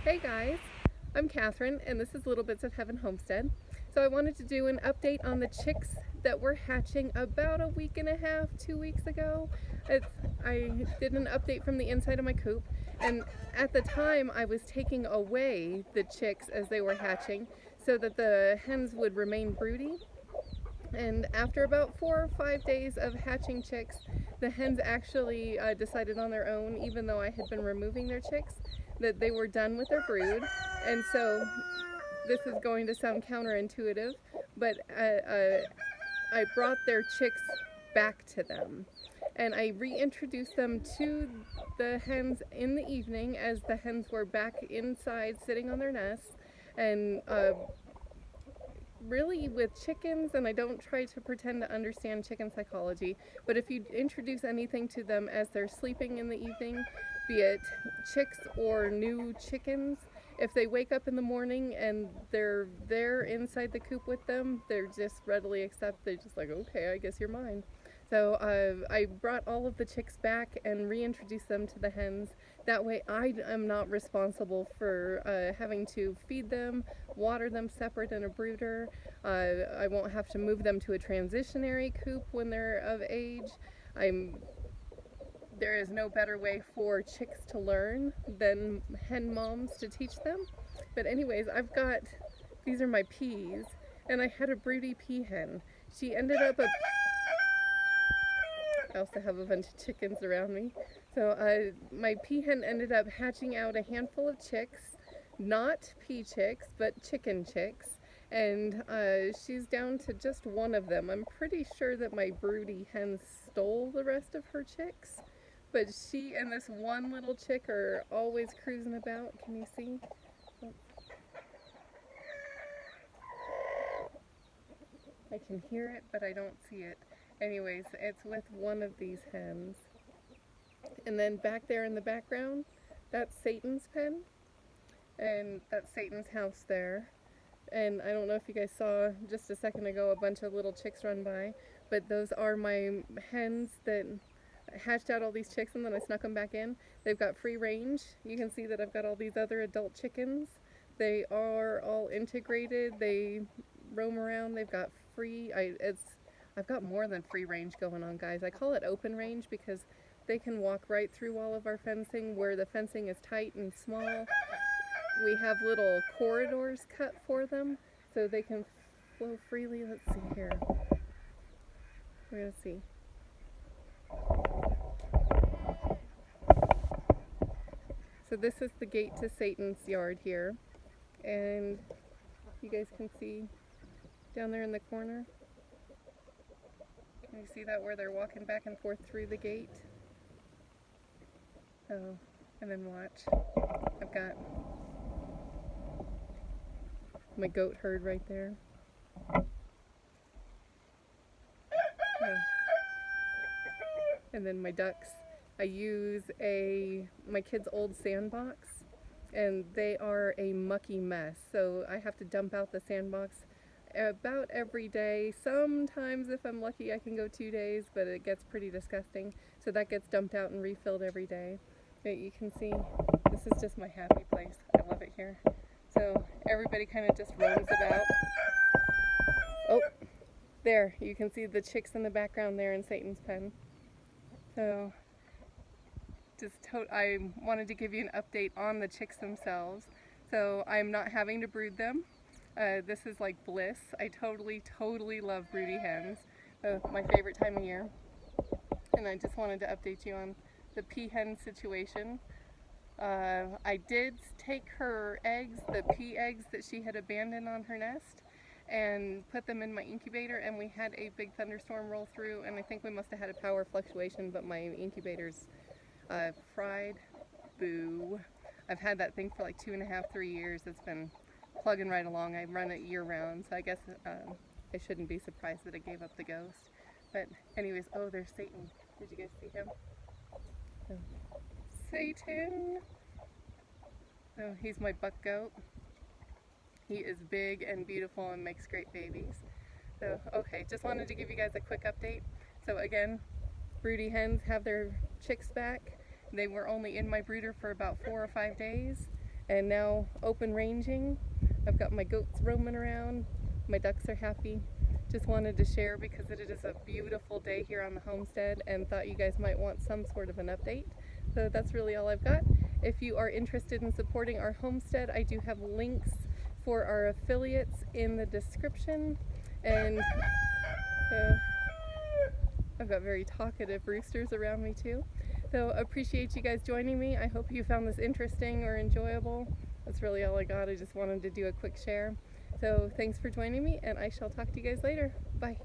Hey guys, I'm Catherine and this is Little Bits of Heaven Homestead. So I wanted to do an update on the chicks that were hatching about a week and a half, 2 weeks ago. I did an update from the inside of my coop, and at the time I was taking away the chicks as they were hatching so that the hens would remain broody. And after about 4 or 5 days of hatching chicks, the hens actually decided on their own, even though I had been removing their chicks, that they were done with their brood. And so this is going to sound counterintuitive, but I brought their chicks back to them. And I reintroduced them to the hens in the evening as the hens were back inside sitting on their nests. And really with chickens, and I don't try to pretend to understand chicken psychology, but if you introduce anything to them as they're sleeping in the evening, be it chicks or new chickens, if they wake up in the morning and they're there inside the coop with them, they're just readily accept. They're just like, okay, I guess you're mine. So I brought all of the chicks back and reintroduced them to the hens. That way I am not responsible for having to feed them, water them separate in a brooder. I won't have to move them to a transitionary coop when they're of age. There is no better way for chicks to learn than hen moms to teach them. But anyways, these are my peas, and I had a broody pea hen. She ended up I also have a bunch of chickens around me. So my pea hen ended up hatching out a handful of chicks, not pea chicks, but chicken chicks. And she's down to just one of them. I'm pretty sure that my broody hen stole the rest of her chicks. But she and this one little chick are always cruising about. Can you see? I can hear it, but I don't see it. Anyways, it's with one of these hens. And then back there in the background, that's Satan's pen. And that's Satan's house there. And I don't know if you guys saw just a second ago a bunch of little chicks run by, but those are my hens that hatched out all these chicks and then I snuck them back in. They've got free range. You can see that I've got all these other adult chickens. They are all integrated. They roam around. They've got I've got more than free range going on, guys. I call it open range because they can walk right through all of our fencing where the fencing is tight and small. We have little corridors cut for them so they can flow freely. Let's see here. We're going to see. So this is the gate to Satan's yard here. And you guys can see down there in the corner. Can you see that where they're walking back and forth through the gate? Oh, and then watch. I've got my goat herd right there. Oh. And then my ducks. I use my kids' old sandbox, and they are a mucky mess. So I have to dump out the sandbox about every day. Sometimes if I'm lucky I can go 2 days, but it gets pretty disgusting. So that gets dumped out and refilled every day. But you can see this is just my happy place. I love it here. So everybody kind of just roams about. Oh, there, you can see the chicks in the background there in Satan's pen. So I wanted to give you an update on the chicks themselves. So I'm not having to brood them. This is like bliss. I totally love broody hens. My favorite time of year. And I just wanted to update you on the pea hen situation. I did take her eggs, the pea eggs that she had abandoned on her nest, and put them in my incubator, and we had a big thunderstorm roll through, and I think we must have had a power fluctuation, but my incubator's fried. Boo. I've had that thing for like 2.5, 3 years. It's been plugging right along. I run it year round, so I guess I shouldn't be surprised that it gave up the ghost. But anyways, oh, there's Satan. Did you guys see him? Oh. Satan! Oh, he's my buck goat. He is big and beautiful and makes great babies. So, okay, just wanted to give you guys a quick update. So again, broody hens have their chicks back. They were only in my brooder for about 4 or 5 days. and now open ranging. I've got my goats roaming around, my ducks are happy. Just wanted to share because it is a beautiful day here on the homestead and thought you guys might want some sort of an update. So that's really all I've got. If you are interested in supporting our homestead, I do have links for our affiliates in the description. And so I've got very talkative roosters around me too. So appreciate you guys joining me. I hope you found this interesting or enjoyable. That's really all I got. I just wanted to do a quick share. So thanks for joining me, and I shall talk to you guys later. Bye.